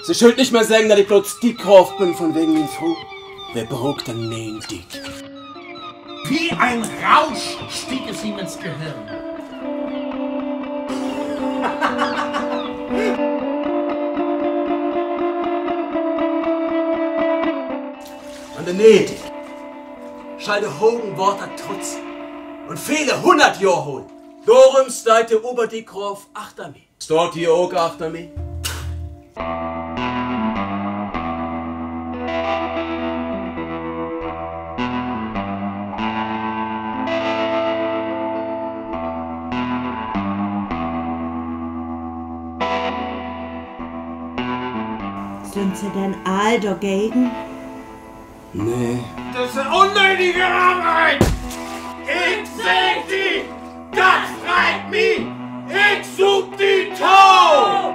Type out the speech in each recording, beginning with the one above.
Sie schuld nicht mehr sagen, dass ich bloß Dickkopf bin, von wegen min Frau. Wer braucht dann nehmen dick? Wie ein Rausch stieg es ihm ins Gehirn. Und in Ethik. Schalte Hogen Worte trotz. Und viele 100 Jahre holen. Darum steigt der Oberdickkopf achter mir. Steht hier auch achter mir? Sind Sie denn all dagegen? Nee. Das ist eine unnötige Arbeit! Ich seh die! Das freit mich! Ich such die Tau!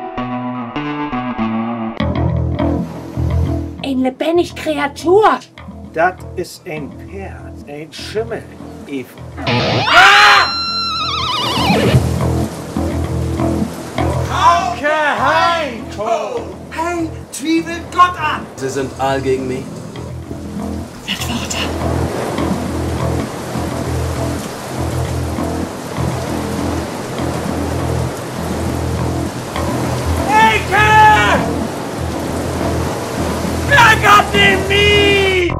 Ein lebendig Kreatur! Das ist ein Pferd, ein Schimmel, Eva. Hauke Heiko! Hey, zwiebelt Gott an! Sie sind all gegen mich. Wird Worte. Eike! Wer gab den nie?